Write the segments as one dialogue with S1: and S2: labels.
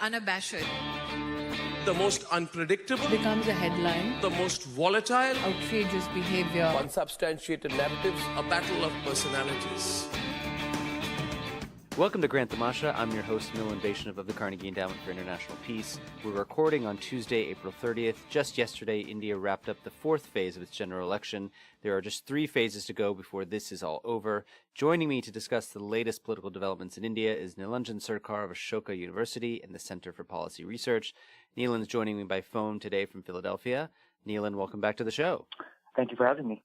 S1: unabashed,
S2: the most unpredictable,
S1: becomes a headline,
S2: the most volatile,
S1: outrageous behavior,
S2: unsubstantiated narratives, a battle of personalities.
S3: Welcome to Grant Tamasha. I'm your host, Milan of the Carnegie Endowment for International Peace. We're recording on Tuesday, April 30th. Just yesterday, India wrapped up the fourth phase of its general election. There are just 3 phases to go before this is all over. Joining me to discuss the latest political developments in India is Neelanjan Sircar of Ashoka University and the Center for Policy Research. Neelan's joining me by phone today from Philadelphia. Neelan, welcome back to the show.
S4: Thank you for having me.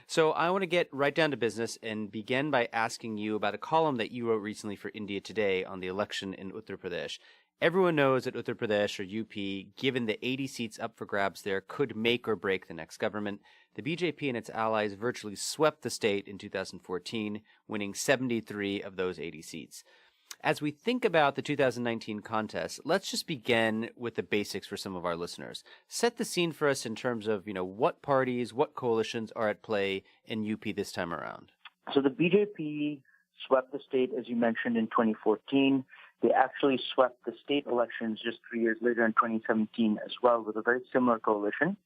S3: So I want to get right down to business and begin by asking you about a column that you wrote recently for India Today on the election in Uttar Pradesh. Everyone knows that Uttar Pradesh, or UP, given the 80 seats up for grabs there, could make or break the next government. The BJP and its allies virtually swept the state in 2014, winning 73 of those 80 seats. As we think about the 2019 contest, let's just begin with the basics for some of our listeners. Set the scene for us in terms of, what parties, what coalitions are at play in UP this time around.
S4: So the BJP swept the state, as you mentioned, in 2014. They actually swept the state elections just 3 years later in 2017 as well with a very similar coalition.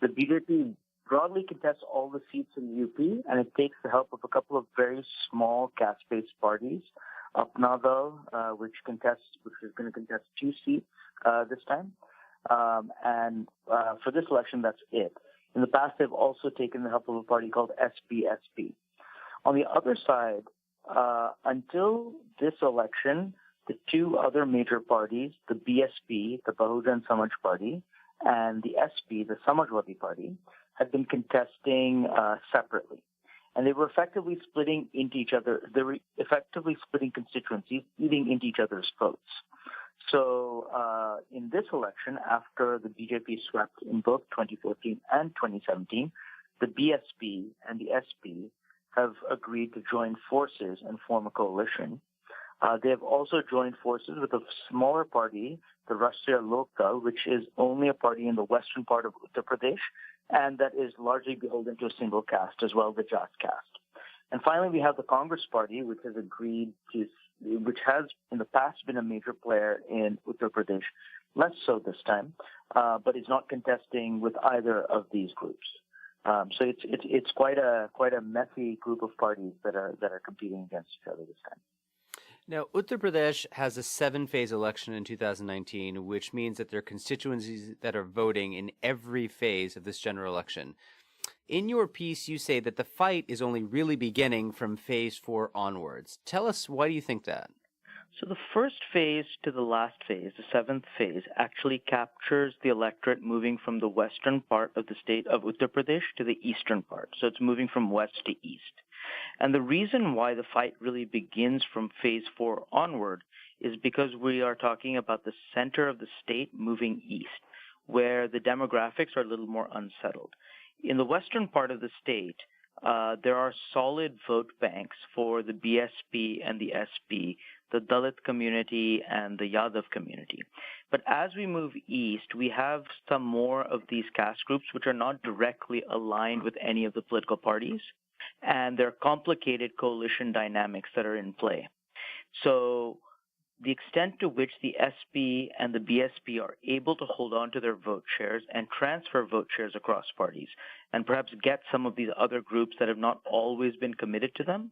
S4: The BJP broadly contests all the seats in the UP, and it takes the help of a couple of very small caste-based parties. Apna, which is going to contest 2 seats this time. And for this election, that's it. In the past, they've also taken the help of a party called SPSP. On the other side, until this election, the 2 other major parties, the BSP, the Bahujan Samaj Party, and the SP, the Samajwadi Party, had been contesting separately. And they were effectively splitting into each other. They were effectively splitting constituencies, eating into each other's votes. So in this election, after the BJP swept in both 2014 and 2017, the BSP and the SP have agreed to join forces and form a coalition. They have also joined forces with a smaller party, the Rashtriya Lok Dal, which is only a party in the western part of Uttar Pradesh, and that is largely beholden to a single caste as well, the Jas caste. And finally, we have the Congress Party, which has in the past been a major player in Uttar Pradesh, less so this time, but is not contesting with either of these groups. So it's quite a messy group of parties that are competing against each other this time.
S3: Now, Uttar Pradesh has a 7-phase election in 2019, which means that there are constituencies that are voting in every phase of this general election. In your piece, you say that the fight is only really beginning from phase 4 onwards. Tell us, why do you think that?
S4: So the first phase to the last phase, the 7th phase, actually captures the electorate moving from the western part of the state of Uttar Pradesh to the eastern part. So it's moving from west to east. And the reason why the fight really begins from phase 4 onward is because we are talking about the center of the state moving east, where the demographics are a little more unsettled. In the western part of the state, there are solid vote banks for the BSP and the SP, the Dalit community and the Yadav community. But as we move east, we have some more of these caste groups which are not directly aligned with any of the political parties, and there are complicated coalition dynamics that are in play. So the extent to which the SP and the BSP are able to hold on to their vote shares and transfer vote shares across parties, and perhaps get some of these other groups that have not always been committed to them,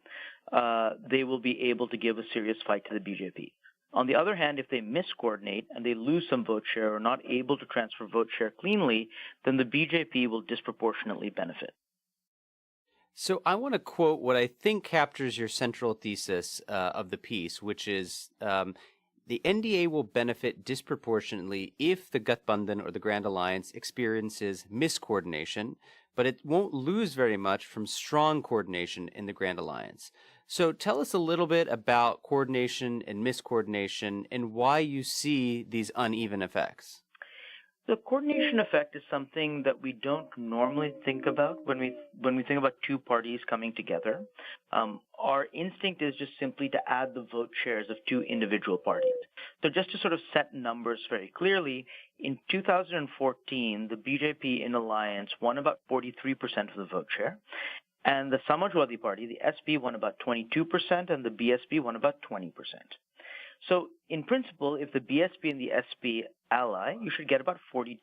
S4: they will be able to give a serious fight to the BJP. On the other hand, if they miscoordinate and they lose some vote share or are not able to transfer vote share cleanly, then the BJP will disproportionately benefit.
S3: So I want to quote what I think captures your central thesis of the piece, which is the NDA will benefit disproportionately if the Gathbandhan or the Grand Alliance experiences miscoordination, but it won't lose very much from strong coordination in the Grand Alliance. So tell us a little bit about coordination and miscoordination and why you see these uneven effects.
S4: The coordination effect is something that we don't normally think about when we think about 2 parties coming together. Our instinct is just simply to add the vote shares of 2 individual parties. So just to sort of set numbers very clearly, in 2014, the BJP in alliance won about 43% of the vote share, and the Samajwadi Party, the SP, won about 22%, and the BSP won about 20%. So in principle, if the BSP and the SP ally, you should get about 42%.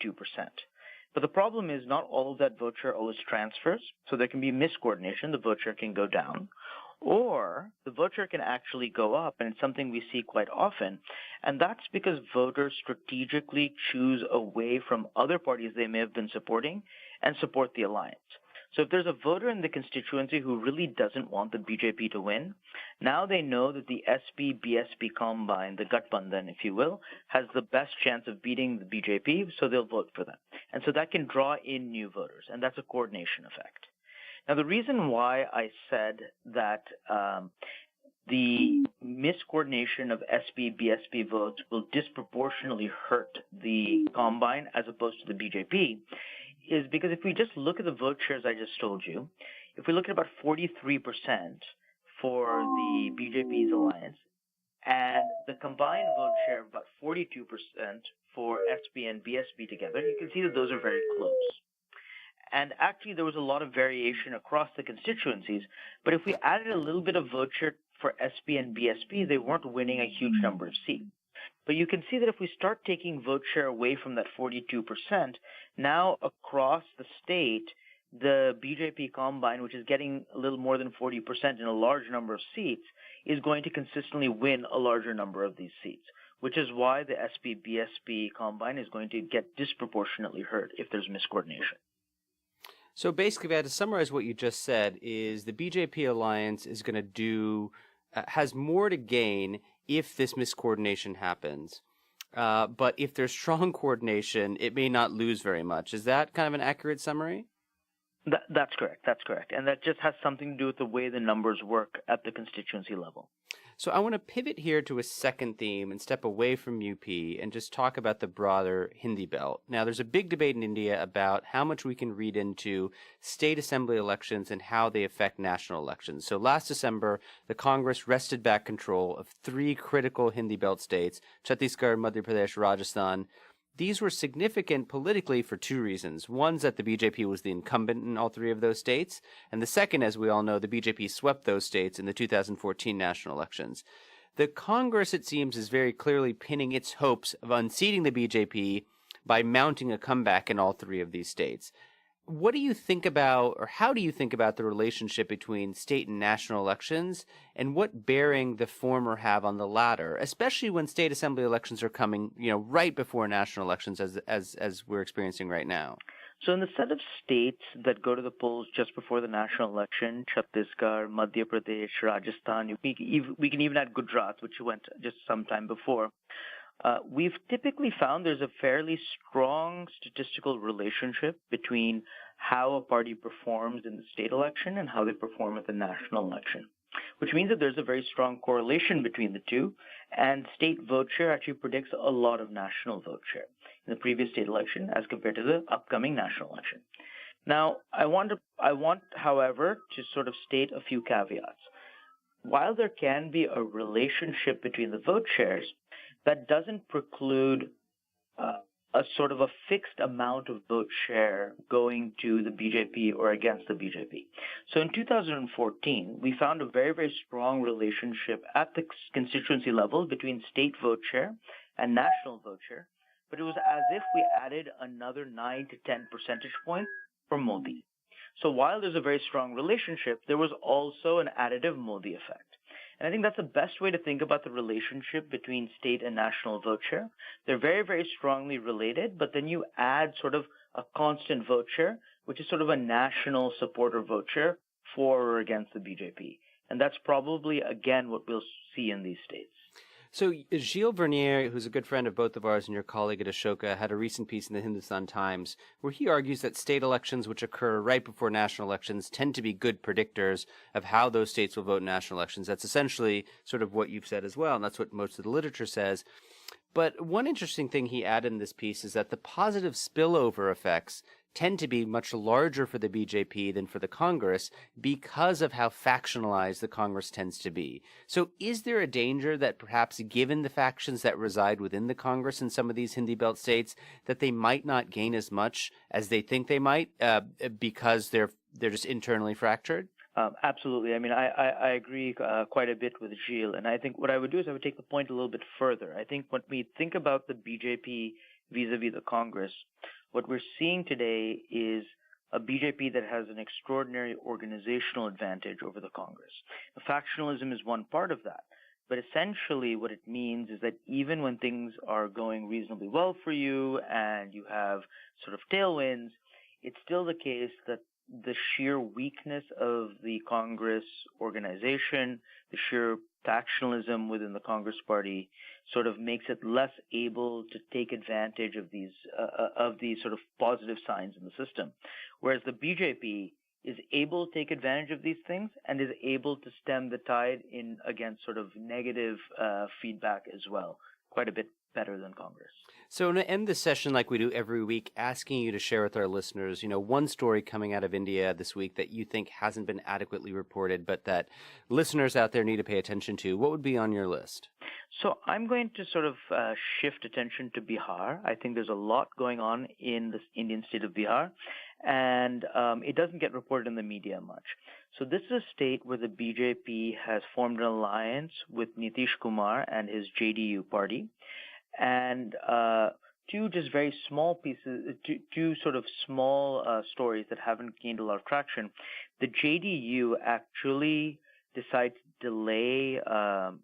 S4: But the problem is not all of that vote share always transfers, so there can be miscoordination. The vote share can go down, or the vote share can actually go up, and it's something we see quite often. And that's because voters strategically choose away from other parties they may have been supporting and support the alliance. So if there's a voter in the constituency who really doesn't want the BJP to win, now they know that the SP-BSP combine, the Gathbandhan, if you will, has the best chance of beating the BJP, so they'll vote for them. And so that can draw in new voters, and that's a coordination effect. Now, the reason why I said that the miscoordination of SP-BSP votes will disproportionately hurt the combine as opposed to the BJP is because if we just look at the vote shares I just told you, if we look at about 43% for the BJP's alliance and the combined vote share of about 42% for SP and BSP together, you can see that those are very close. And actually, there was a lot of variation across the constituencies. But if we added a little bit of vote share for SP and BSP, they weren't winning a huge number of seats. But you can see that if we start taking vote share away from that 42%, now across the state, the BJP combine, which is getting a little more than 40% in a large number of seats, is going to consistently win a larger number of these seats, which is why the SP-BSP combine is going to get disproportionately hurt if there's miscoordination.
S3: So basically, if I had to summarize what you just said, is the BJP alliance is going to do, has more to gain if this miscoordination happens. But if there's strong coordination, it may not lose very much. Is that kind of an accurate summary?
S4: That's correct. That's correct. And that just has something to do with the way the numbers work at the constituency level.
S3: So I want to pivot here to a second theme and step away from UP and just talk about the broader Hindi belt. Now, there's a big debate in India about how much we can read into state assembly elections and how they affect national elections. So last December, the Congress wrested back control of 3 critical Hindi belt states, Chhattisgarh, Madhya Pradesh, Rajasthan. These were significant politically for 2 reasons. One's that the BJP was the incumbent in all 3 of those states, and the second, as we all know, the BJP swept those states in the 2014 national elections. The Congress, it seems, is very clearly pinning its hopes of unseating the BJP by mounting a comeback in all 3 of these states. What do you think about, or how do you think about the relationship between state and national elections, and what bearing the former have on the latter, especially when state assembly elections are coming, right before national elections, as we're experiencing right now?
S4: So in the set of states that go to the polls just before the national election, Chhattisgarh, Madhya Pradesh, Rajasthan, we can even add Gujarat, which went just some time before. We've typically found there's a fairly strong statistical relationship between how a party performs in the state election and how they perform at the national election, which means that there's a very strong correlation between the two, and state vote share actually predicts a lot of national vote share in the previous state election as compared to the upcoming national election. Now, I want, however, to sort of state a few caveats. While there can be a relationship between the vote shares, that doesn't preclude a sort of a fixed amount of vote share going to the BJP or against the BJP. So in 2014, we found a very, very strong relationship at the constituency level between state vote share and national vote share, but it was as if we added another 9 to 10 percentage points for Modi. So while there's a very strong relationship, there was also an additive Modi effect. And I think that's the best way to think about the relationship between state and national vote share. They're very, very strongly related, but then you add sort of a constant vote share, which is sort of a national supporter vote share for or against the BJP. And that's probably, again, what we'll see in these states.
S3: So Gilles Vernier, who's a good friend of both of ours and your colleague at Ashoka, had a recent piece in the Hindustan Times where he argues that state elections which occur right before national elections tend to be good predictors of how those states will vote in national elections. That's essentially sort of what you've said as well, and that's what most of the literature says. But one interesting thing he added in this piece is that the positive spillover effects tend to be much larger for the BJP than for the Congress because of how factionalized the Congress tends to be. So is there a danger that perhaps given the factions that reside within the Congress in some of these Hindi belt states, that they might not gain as much as they think they might because they're just internally fractured?
S4: Absolutely. I mean, I agree quite a bit with Gilles. And I think what I would do is I would take the point a little bit further. I think when we think about the BJP vis-a-vis the Congress, what we're seeing today is a BJP that has an extraordinary organizational advantage over the Congress. Factionalism is one part of that. But essentially what it means is that even when things are going reasonably well for you and you have sort of tailwinds, it's still the case that the sheer weakness of the Congress organization, the sheer factionalism within the Congress party sort of makes it less able to take advantage of these sort of positive signs in the system. Whereas the BJP is able to take advantage of these things and is able to stem the tide in against sort of negative feedback as well, quite a bit better than Congress.
S3: So I'm going to end this session like we do every week, asking you to share with our listeners, one story coming out of India this week that you think hasn't been adequately reported, but that listeners out there need to pay attention to. What would be on your list?
S4: So I'm going to sort of shift attention to Bihar. I think there's a lot going on in this Indian state of Bihar, and it doesn't get reported in the media much. So this is a state where the BJP has formed an alliance with Nitish Kumar and his JDU party. And two just very small pieces, two sort of small stories that haven't gained a lot of traction. The JDU actually decided to delay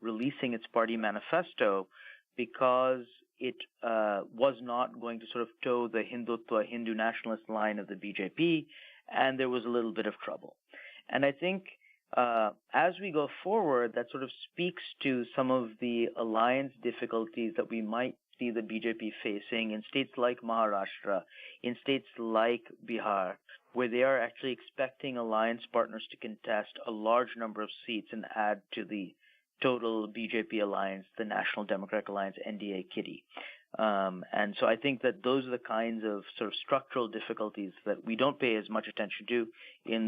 S4: releasing its party manifesto because it was not going to sort of toe the Hindutva, Hindu nationalist line of the BJP, and there was a little bit of trouble. And I think as we go forward, that sort of speaks to some of the alliance difficulties that we might see the BJP facing in states like Maharashtra, in states like Bihar, where they are actually expecting alliance partners to contest a large number of seats and add to the total BJP alliance, the National Democratic Alliance, NDA kitty. And so I think that those are the kinds of sort of structural difficulties that we don't pay as much attention to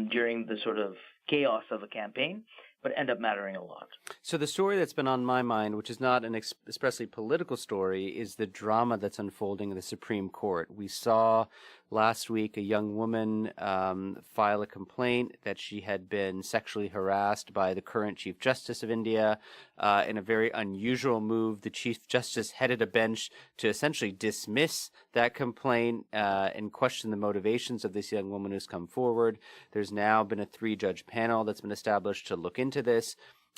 S4: during the sort of chaos of a campaign, but end up mattering a lot.
S3: So the story that's been on my mind, which is not an expressly political story, is the drama that's unfolding in the Supreme Court. We saw last week a young woman file a complaint that she had been sexually harassed by the current Chief Justice of India. In a very unusual move, the Chief Justice headed a bench to essentially dismiss that complaint and question the motivations of this young woman who's come forward. There's now been a 3-judge panel that's been established to look into this.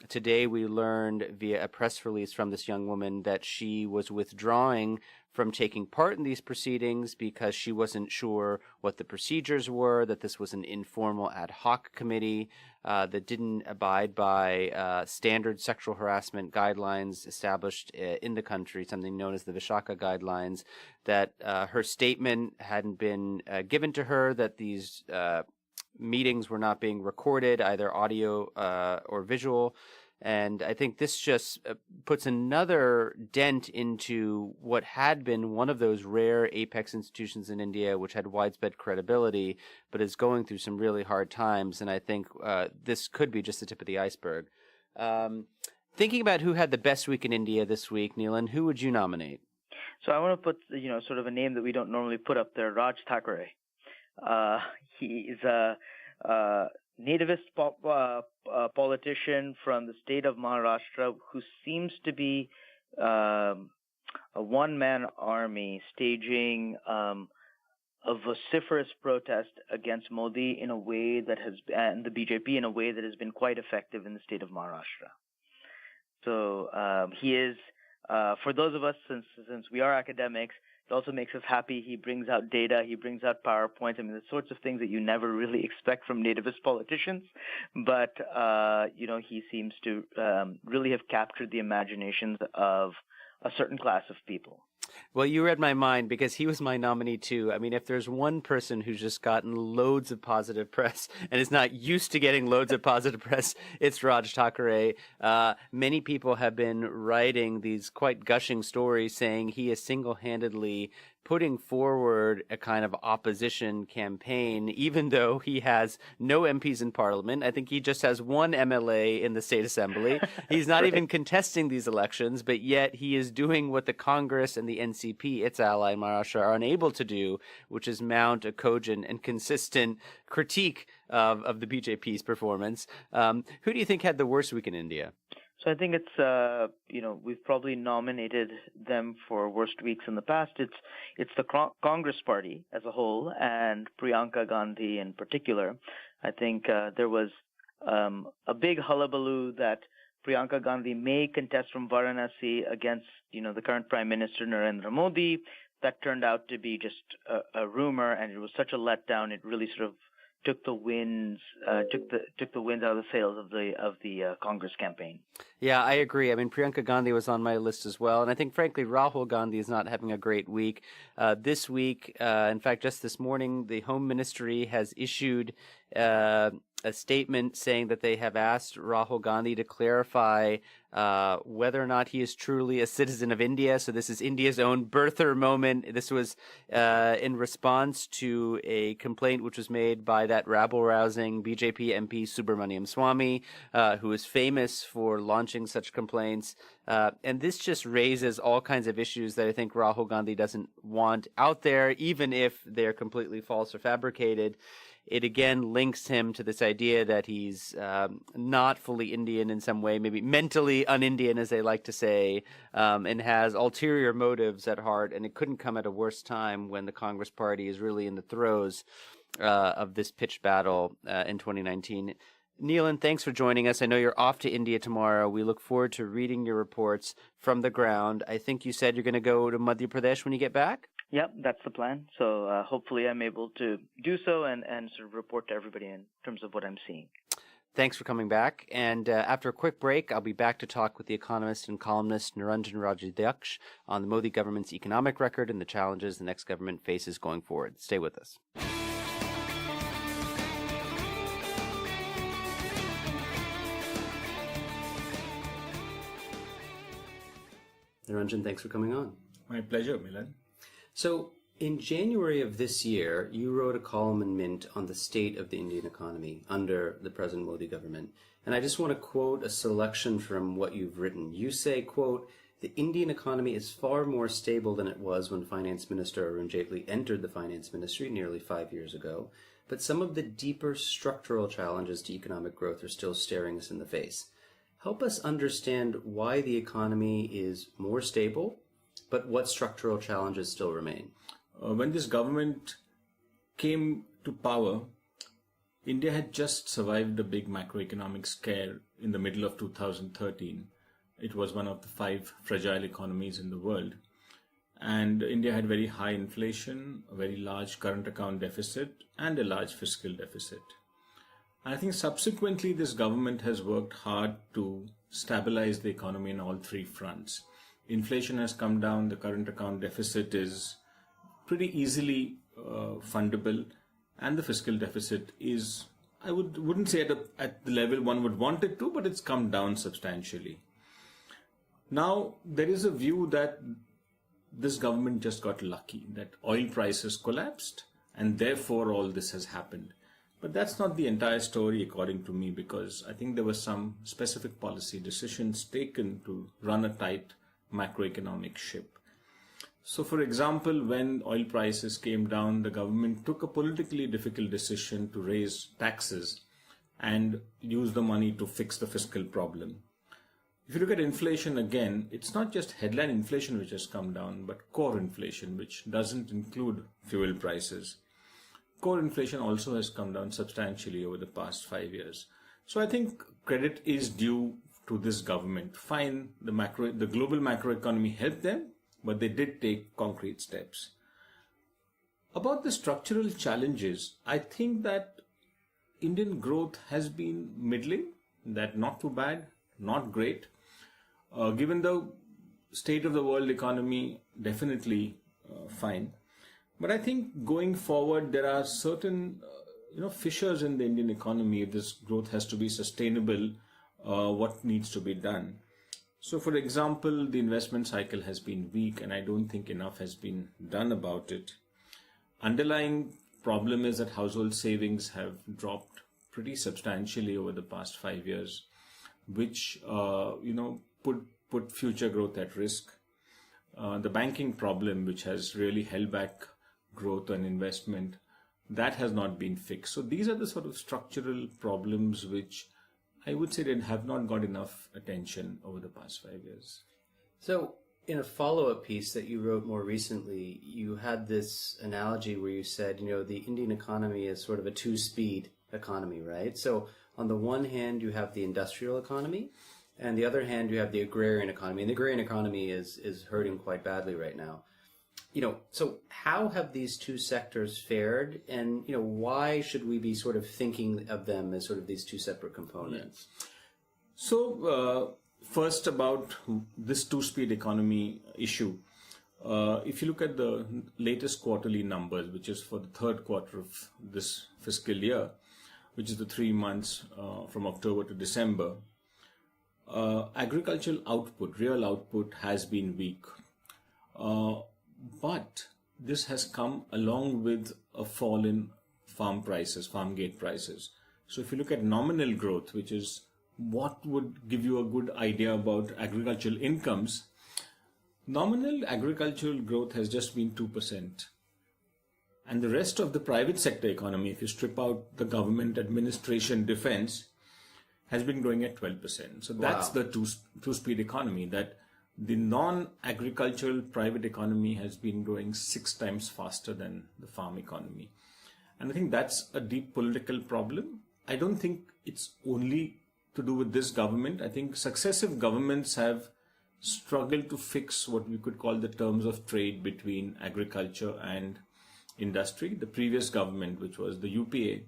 S3: Today we learned via a press release from this young woman that she was withdrawing from taking part in these proceedings because she wasn't sure what the procedures were, that this was an informal ad hoc committee that didn't abide by standard sexual harassment guidelines established in the country, something known as the Vishaka guidelines, that her statement hadn't been given to her, that these meetings were not being recorded, either audio or visual. And I think this just puts another dent into what had been one of those rare apex institutions in India, which had widespread credibility, but is going through some really hard times. And I think this could be just the tip of the iceberg. Thinking about who had the best week in India this week, Neelan, who would you nominate?
S4: So I want to put, sort of a name that we don't normally put up there, Raj Thackeray. He is a nativist politician from the state of Maharashtra who seems to be a one-man army staging a vociferous protest against Modi in a way that and the BJP in a way that has been quite effective in the state of Maharashtra. So he is, for those of us, since we are academics, it also makes us happy. He brings out data. He brings out PowerPoints. I mean, the sorts of things that you never really expect from nativist politicians. But, he seems to really have captured the imaginations of a certain class of people.
S3: Well, you read my mind because he was my nominee too. I mean, if there's one person who's just gotten loads of positive press and is not used to getting loads of positive press, it's Raj Thackeray. Many people have been writing these quite gushing stories saying he is single-handedly putting forward a kind of opposition campaign, even though he has no MPs in parliament. I think he just has one MLA in the state assembly. He's not even contesting these elections, but yet he is doing what the Congress and the NCP, its ally in Maharashtra, are unable to do, which is mount a cogent and consistent critique of the BJP's performance. Who do you think had the worst week in India?
S4: So I think it's we've probably nominated them for worst weeks in the past. It's the Congress party as a whole and Priyanka Gandhi in particular. I think there was a big hullabaloo that Priyanka Gandhi may contest from Varanasi against the current Prime Minister Narendra Modi. That turned out to be just a rumor, and it was such a letdown. It really sort of took the winds out of the sails of the Congress campaign.
S3: Yeah, I agree. I mean, Priyanka Gandhi was on my list as well, and I think, frankly, Rahul Gandhi is not having a great week. This week, in fact, just this morning, the Home Ministry has issued a statement saying that they have asked Rahul Gandhi to clarify whether or not he is truly a citizen of India. So this is India's own birther moment. This was in response to a complaint which was made by that rabble-rousing BJP MP Subramaniam Swamy, who is famous for launching such complaints. And this just raises all kinds of issues that I think Rahul Gandhi doesn't want out there, even if they're completely false or fabricated. It again links him to this idea that he's not fully Indian in some way, maybe mentally un-Indian, as they like to say, and has ulterior motives at heart. And it couldn't come at a worse time when the Congress Party is really in the throes of this pitched battle in 2019. Neelan, thanks for joining us. I know you're off to India tomorrow. We look forward to reading your reports from the ground. I think you said you're going to go to Madhya Pradesh when you get back?
S4: Yep, that's the plan. So hopefully I'm able to do so and sort of report to everybody in terms of what I'm seeing.
S3: Thanks for coming back. And after a quick break, I'll be back to talk with the economist and columnist Niranjan Rajadhyaksha on the Modi government's economic record and the challenges the next government faces going forward. Stay with us. Niranjan, thanks for coming on.
S5: My pleasure, Milan.
S3: So, in January of this year, you wrote a column in Mint on the state of the Indian economy under the present Modi government. And I just want to quote a selection from what you've written. You say, quote, "The Indian economy is far more stable than it was when Finance Minister Arun Jaitley entered the finance ministry nearly 5 years ago. But some of the deeper structural challenges to economic growth are still staring us in the face." Help us understand why the economy is more stable, but what structural challenges still remain.
S5: When this government came to power, India had just survived a big macroeconomic scare in the middle of 2013. It was one of the 5 fragile economies in the world. And India had very high inflation, a very large current account deficit, and a large fiscal deficit. I think subsequently this government has worked hard to stabilize the economy on all 3 fronts. Inflation has come down, the current account deficit is pretty easily fundable, and the fiscal deficit is, I wouldn't say at the level one would want it to, but it's come down substantially. Now, there is a view that this government just got lucky, that oil prices collapsed, and therefore all this has happened. But that's not the entire story, according to me, because I think there were some specific policy decisions taken to run a tight macroeconomic ship. So, for example, when oil prices came down, the government took a politically difficult decision to raise taxes and use the money to fix the fiscal problem. If you look at inflation again, it's not just headline inflation which has come down, but core inflation, which doesn't include fuel prices. Core inflation also has come down substantially over the past 5 years. So I think credit is due to this government. Fine, the global macroeconomy helped them, but they did take concrete steps. About the structural challenges, I think that Indian growth has been middling, that not too bad, not great. Given the state of the world economy, definitely fine. But I think going forward, there are certain fissures in the Indian economy. If this growth has to be sustainable, what needs to be done? So, for example, the investment cycle has been weak, and I don't think enough has been done about it. Underlying problem is that household savings have dropped pretty substantially over the past 5 years, which put future growth at risk. the banking problem, which has really held back growth and investment, that has not been fixed. So these are the sort of structural problems which I would say that have not got enough attention over the past 5 years.
S3: So, in a follow-up piece that you wrote more recently, you had this analogy where you said, the Indian economy is sort of a two-speed economy, right? So, on the one hand, you have the industrial economy, and the other hand, you have the agrarian economy. And the agrarian economy is hurting quite badly right now. So how have these two sectors fared, and why should we be sort of thinking of them as sort of these two separate components?
S5: So first about this two-speed economy issue, if you look at the latest quarterly numbers, which is for the third quarter of this fiscal year, which is the 3 months from October to December, agricultural output, real output, has been weak. But this has come along with a fall in farm prices, farm gate prices. So if you look at nominal growth, which is what would give you a good idea about agricultural incomes, nominal agricultural growth has just been 2%. And the rest of the private sector economy, if you strip out the government, administration, defense, has been growing at 12%. So that's the two-speed economy, that the non-agricultural private economy has been growing 6 times faster than the farm economy. And I think that's a deep political problem. I don't think it's only to do with this government. I think successive governments have struggled to fix what we could call the terms of trade between agriculture and industry. The previous government, which was the UPA,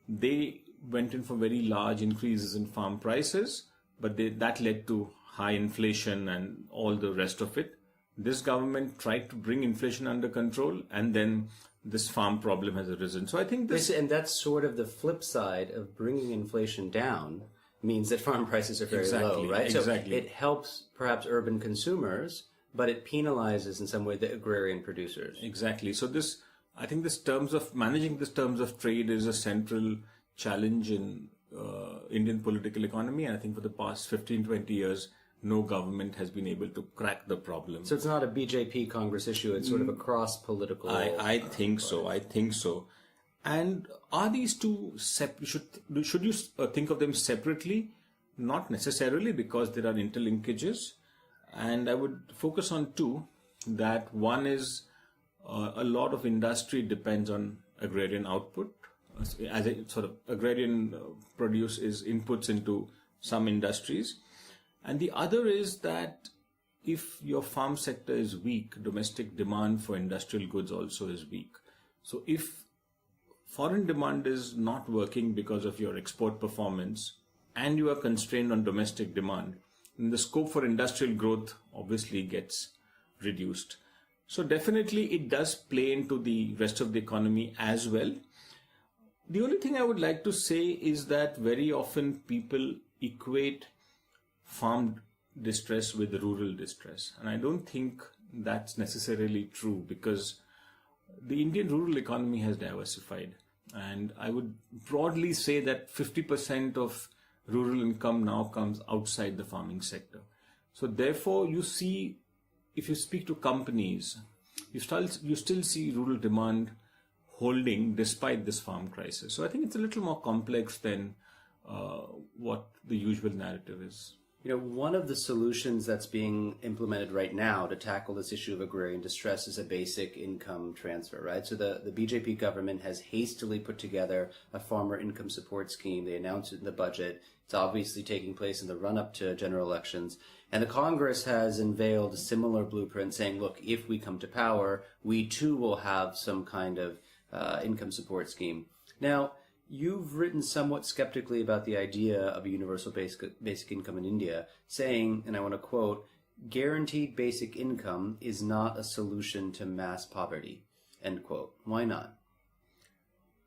S5: they went in for very large increases in farm prices, but that led to high inflation and all the rest of it. This government tried to bring inflation under control, and then this farm problem has arisen. So I think this...
S3: And that's sort of the flip side of bringing inflation down, means that farm prices are very low, right?
S5: Exactly.
S3: So it helps perhaps urban consumers, but it penalizes in some way the agrarian producers.
S5: Exactly. So I think managing this terms of trade is a central challenge in Indian political economy. And I think for the past 15, 20 years, no government has been able to crack the problem.
S3: So it's not a BJP Congress issue, it's sort of a cross-political...
S5: I think so. And are these two should you think of them separately? Not necessarily, because there are interlinkages. And I would focus on two. That one is a lot of industry depends on agrarian output. As a sort of agrarian produce is inputs into some industries. And the other is that if your farm sector is weak, domestic demand for industrial goods also is weak. So if foreign demand is not working because of your export performance and you are constrained on domestic demand, then the scope for industrial growth obviously gets reduced. So definitely it does play into the rest of the economy as well. The only thing I would like to say is that very often people equate farm distress with rural distress. And I don't think that's necessarily true, because the Indian rural economy has diversified. And I would broadly say that 50% of rural income now comes outside the farming sector. So therefore, you see, if you speak to companies, you still see rural demand holding despite this farm crisis. So I think it's a little more complex than what the usual narrative is.
S3: One of the solutions that's being implemented right now to tackle this issue of agrarian distress is a basic income transfer, right? So the BJP government has hastily put together a farmer income support scheme. They announced it in the budget. It's obviously taking place in the run-up to general elections. And the Congress has unveiled a similar blueprint saying, look, if we come to power, we too will have some kind of income support scheme. Now, you've written somewhat skeptically about the idea of a universal basic income in India, saying, and I want to quote, "Guaranteed basic income is not a solution to mass poverty," end quote. Why not?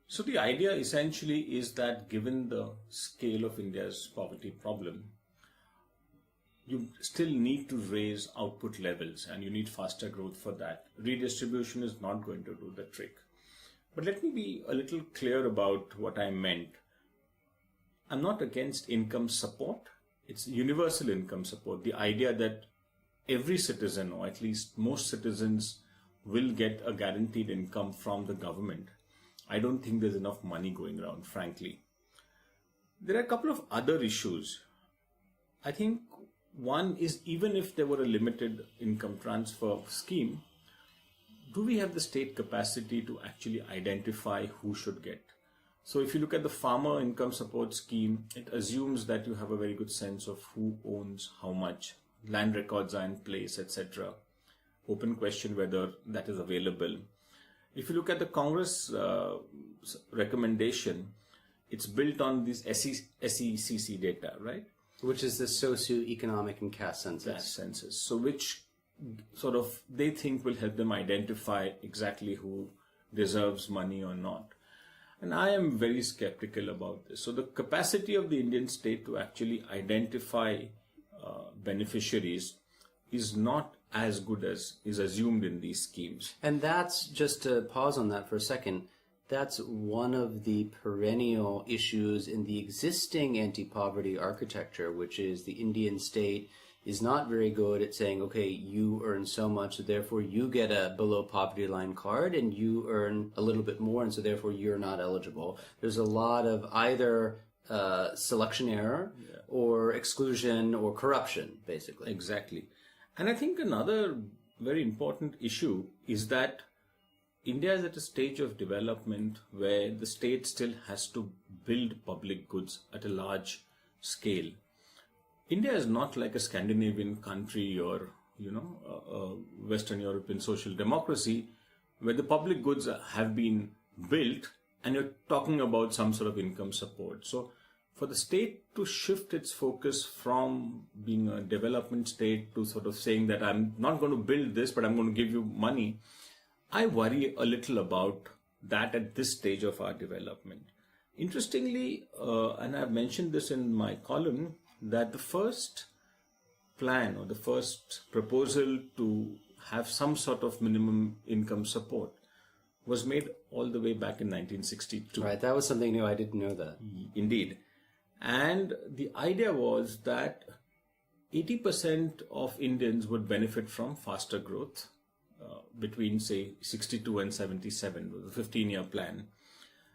S5: So the idea essentially is that given the scale of India's poverty problem, you still need to raise output levels and you need faster growth for that. Redistribution is not going to do the trick. But let me be a little clear about what I meant. I'm not against income support. It's universal income support. The idea that every citizen, or at least most citizens, will get a guaranteed income from the government, I don't think there's enough money going around, frankly. There are a couple of other issues. I think one is, even if there were a limited income transfer scheme, do we have the state capacity to actually identify who should get? So if you look at the farmer income support scheme, it assumes that you have a very good sense of who owns how much, land records are in place, etc. Open question whether that is available. If you look at the Congress recommendation, it's built on this SECC data, right?
S3: Which is the socioeconomic and caste census.
S5: Caste census. So which sort of they think will help them identify exactly who deserves money or not. And I am very skeptical about this. So the capacity of the Indian state to actually identify beneficiaries is not as good as is assumed in these schemes.
S3: And that's, just to pause on that for a second, that's one of the perennial issues in the existing anti-poverty architecture, which is the Indian state is not very good at saying, okay, you earn so much, so therefore you get a below poverty line card, and you earn a little bit more, and so therefore you're not eligible. There's a lot of either selection error or exclusion or corruption, basically.
S5: Exactly. And I think another very important issue is that India is at a stage of development where the state still has to build public goods at a large scale. India is not like a Scandinavian country or, a Western European social democracy where the public goods have been built and you're talking about some sort of income support. So for the state to shift its focus from being a development state to sort of saying that I'm not going to build this, but I'm going to give you money, I worry a little about that at this stage of our development. Interestingly, and I've mentioned this in my column, that the first plan or the first proposal to have some sort of minimum income support was made all the way back in 1962.
S3: Right, that was something new. I didn't know that.
S5: Indeed. And the idea was that 80% of Indians would benefit from faster growth between, say, 62 and 77, the 15-year plan.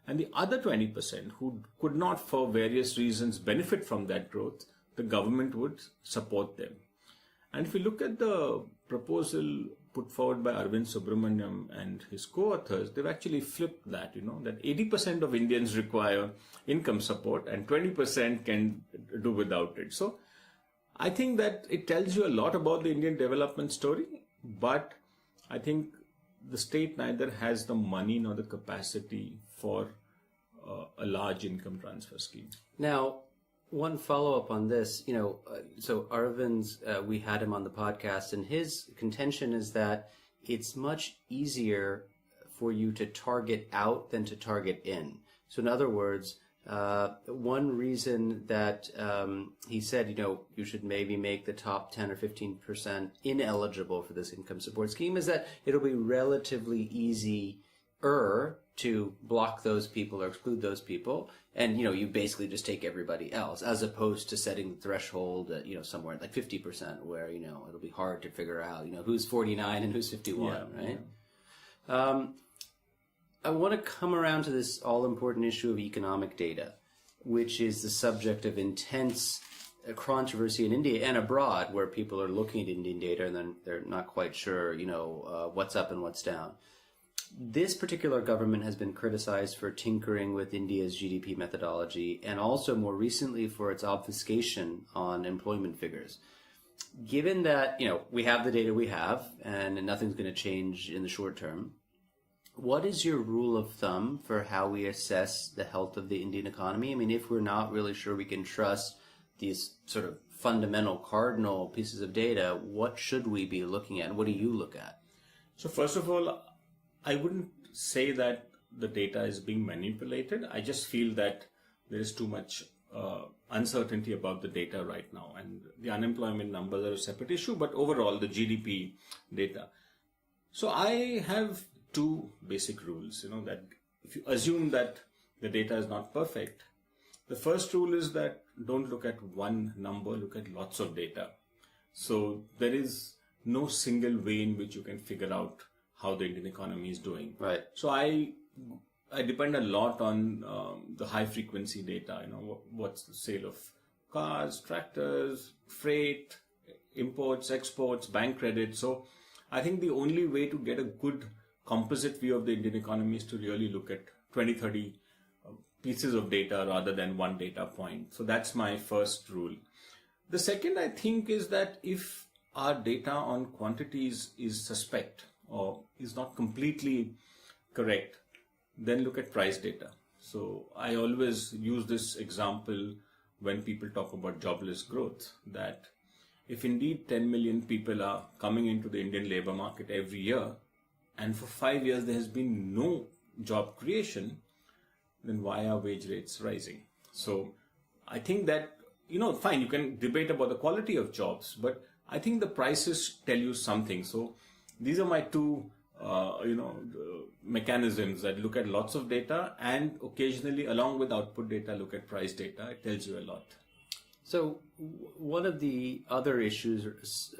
S5: And the other 20% who could not, for various reasons, benefit from that growth, the government would support them. And if you look at the proposal put forward by Arvind Subramaniam and his co-authors, they've actually flipped that, that 80% of Indians require income support and 20% can do without it. So I think that it tells you a lot about the Indian development story, but I think the state neither has the money nor the capacity for a large income transfer scheme.
S3: Now, one follow-up on this, so Arvind's, we had him on the podcast, and his contention is that it's much easier for you to target out than to target in. So in other words, one reason that he said, you should maybe make the top 10 or 15% ineligible for this income support scheme is that it'll be relatively easier to block those people or exclude those people. And, you basically just take everybody else, as opposed to setting the threshold at, somewhere like 50%, where, it'll be hard to figure out, who's 49 and who's 51, right? Yeah. I want to come around to this all-important issue of economic data, which is the subject of intense controversy in India and abroad, where people are looking at Indian data and then they're not quite sure, what's up and what's down. This particular government has been criticized for tinkering with India's GDP methodology and also more recently for its obfuscation on employment figures. Given that, we have the data we have and nothing's going to change in the short term, what is your rule of thumb for how we assess the health of the Indian economy? I mean, if we're not really sure we can trust these sort of fundamental cardinal pieces of data, what should we be looking at? What do you look at?
S5: So first of all, I wouldn't say that the data is being manipulated. I just feel that there is too much uncertainty about the data right now. And the unemployment numbers are a separate issue, but overall the GDP data. So I have two basic rules, that if you assume that the data is not perfect, the first rule is that don't look at one number, look at lots of data. So there is no single way in which you can figure out how the Indian economy is doing.
S3: Right.
S5: So I depend a lot on the high frequency data. What's the sale of cars, tractors, freight, imports, exports, bank credit. So I think the only way to get a good composite view of the Indian economy is to really look at 20, 30 pieces of data rather than one data point. So that's my first rule. The second, I think, is that if our data on quantities is suspect or is not completely correct, then look at price data. So I always use this example when people talk about jobless growth, that if indeed 10 million people are coming into the Indian labor market every year, and for 5 years there has been no job creation, then why are wage rates rising? So I think that, fine, you can debate about the quality of jobs, but I think the prices tell you something. So these are my two, mechanisms that look at lots of data and occasionally, along with output data, look at price data. It tells you a lot.
S3: So one of the other issues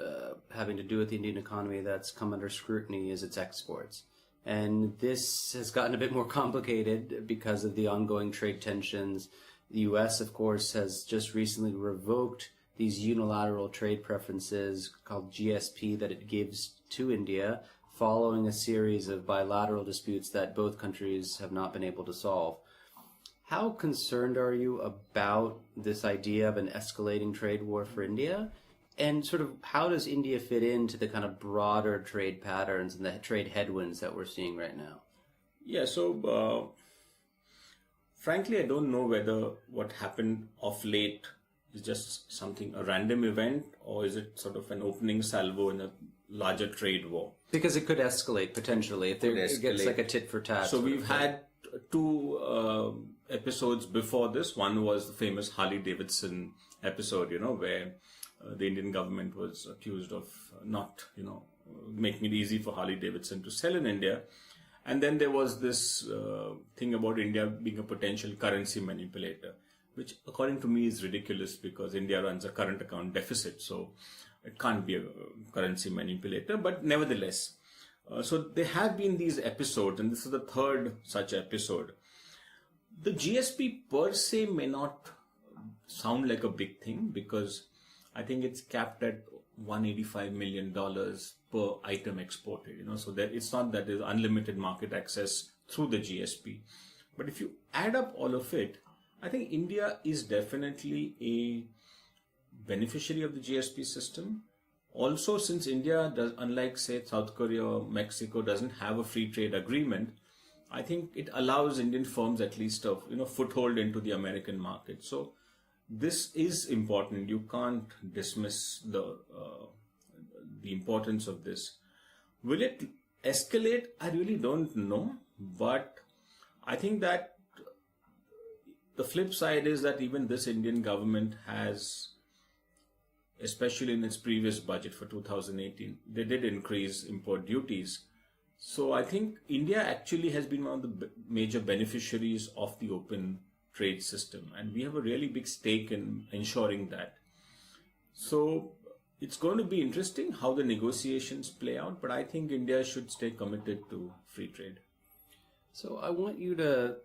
S3: having to do with the Indian economy that's come under scrutiny is its exports. And this has gotten a bit more complicated because of the ongoing trade tensions. The U.S., of course, has just recently revoked these unilateral trade preferences called GSP that it gives to India, following a series of bilateral disputes that both countries have not been able to solve. How concerned are you about this idea of an escalating trade war for India? And sort of how does India fit into the kind of broader trade patterns and the trade headwinds that we're seeing right now?
S5: Yeah, so frankly, I don't know whether what happened of late is just a random event, or is it sort of an opening salvo in a larger trade war?
S3: Because it could escalate potentially if it gets like a tit for tat.
S5: So we've had two episodes before this. One was the famous Harley-Davidson episode, where the Indian government was accused of not, making it easy for Harley-Davidson to sell in India. And then there was this thing about India being a potential currency manipulator, which according to me is ridiculous because India runs a current account deficit. So it can't be a currency manipulator, but nevertheless. So there have been these episodes, and this is the third such episode. The GSP per se may not sound like a big thing because I think it's capped at $185 million per item exported. So that it's not that there's unlimited market access through the GSP. But if you add up all of it, I think India is definitely a beneficiary of the GSP system. Also, since India does, unlike say South Korea or Mexico, doesn't have a free trade agreement, I think it allows Indian firms at least a foothold into the American market. So this is important. You can't dismiss the importance of this. Will it escalate? I really don't know, but I think that the flip side is that even this Indian government has, especially in its previous budget for 2018, they did increase import duties. So I think India actually has been one of the major beneficiaries of the open trade system, and we have a really big stake in ensuring that. So it's going to be interesting how the negotiations play out, but I think India should stay committed to free trade.
S3: So I want you to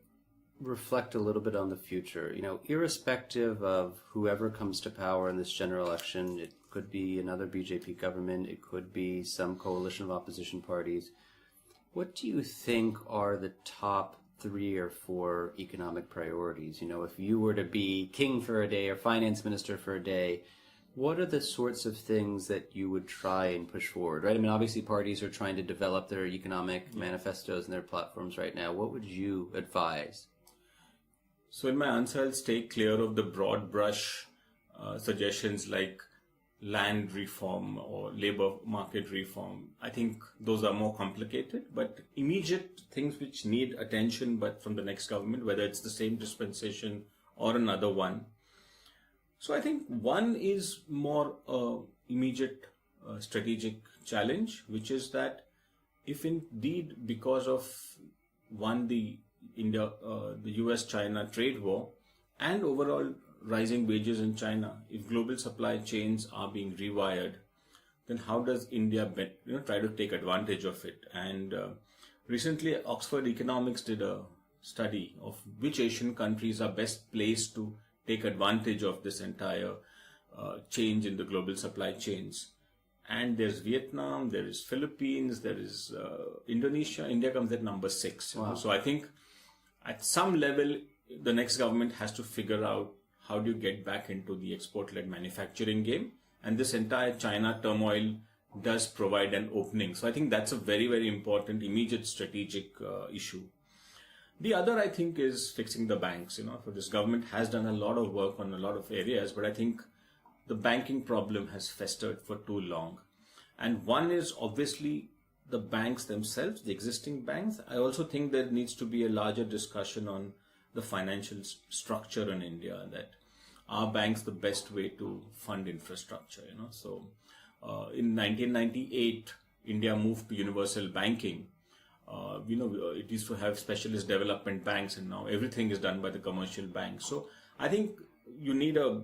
S3: reflect a little bit on the future. Irrespective of whoever comes to power in this general election, it could be another BJP government, it could be some coalition of opposition parties. What do you think are the top 3 or 4 economic priorities? If you were to be king for a day or finance minister for a day, what are the sorts of things that you would try and push forward, right? I mean, obviously parties are trying to develop their economic manifestos and their platforms right now. What would you advise?
S5: So in my answer, I'll stay clear of the broad brush suggestions like land reform or labor market reform. I think those are more complicated, but immediate things which need attention, but from the next government, whether it's the same dispensation or another one. So I think one is more immediate strategic challenge, which is that if indeed because of the US-China trade war and overall rising wages in China, if global supply chains are being rewired, then how does India try to take advantage of it? And recently, Oxford Economics did a study of which Asian countries are best placed to take advantage of this entire change in the global supply chains. And there's Vietnam, there is Philippines, there is Indonesia. India comes at number 6.
S3: Wow.
S5: So I think at some level, the next government has to figure out how do you get back into the export-led manufacturing game. And this entire China turmoil does provide an opening. So I think that's a very, very important immediate strategic issue. The other, I think, is fixing the banks. So this government has done a lot of work on a lot of areas, but I think the banking problem has festered for too long. And one is obviously the banks themselves, the existing banks. I also think there needs to be a larger discussion on the financial structure in India, that are banks the best way to fund infrastructure, So in 1998, India moved to universal banking. It used to have specialist development banks, and now everything is done by the commercial banks. So I think you need a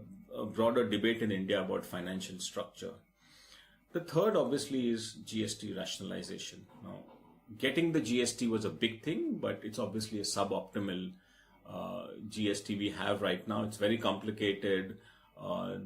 S5: broader debate in India about financial structure. The third, obviously, is GST rationalization. Now, getting the GST was a big thing, but it's obviously a suboptimal GST we have right now. It's very complicated.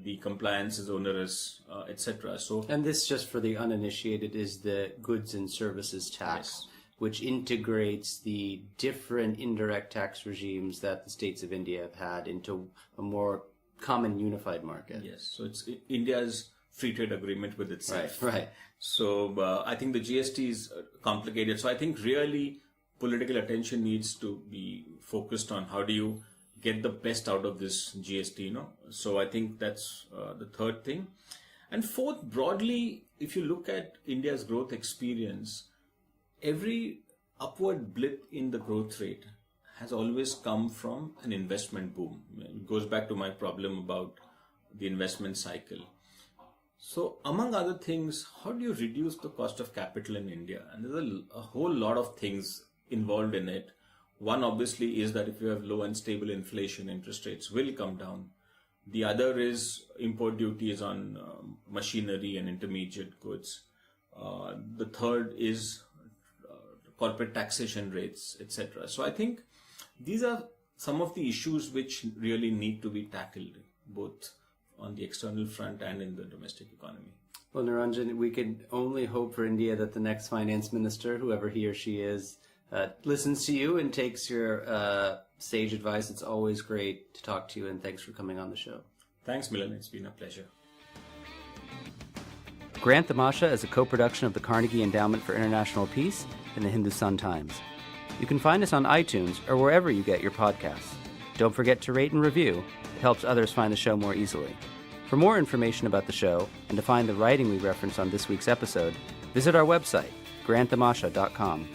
S5: The compliance is onerous, etc. So,
S3: and this, just for the uninitiated, is the goods and services tax, which integrates the different indirect tax regimes that the states of India have had into a more common unified market.
S5: Yes, so it's India's free trade agreement with itself.
S3: Right.
S5: So I think the GST is complicated. So I think really political attention needs to be focused on how do you get the best out of this GST, So I think that's the third thing. And fourth, broadly, if you look at India's growth experience, every upward blip in the growth rate has always come from an investment boom. It goes back to my problem about the investment cycle. So among other things, how do you reduce the cost of capital in India? And there's a whole lot of things involved in it. One obviously is that if you have low and stable inflation, interest rates will come down. The other is import duties on machinery and intermediate goods. The third is corporate taxation rates, etc. So I think these are some of the issues which really need to be tackled, both on the external front and in the domestic economy.
S3: Well, Niranjan, we could only hope for India that the next finance minister, whoever he or she is, listens to you and takes your sage advice. It's always great to talk to you, and thanks for coming on the show.
S5: Thanks, Milan. It's been a pleasure.
S3: Grant Tamasha is a co-production of the Carnegie Endowment for International Peace and the Hindustan Times. You can find us on iTunes or wherever you get your podcasts. Don't forget to rate and review. It helps others find the show more easily. For more information about the show and to find the writing we reference on this week's episode, visit our website, granttamasha.com.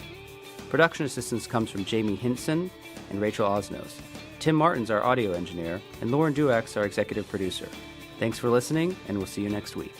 S3: Production assistance comes from Jamie Hinson and Rachel Osnos. Tim Martin's our audio engineer, and Lauren Duax our executive producer. Thanks for listening, and we'll see you next week.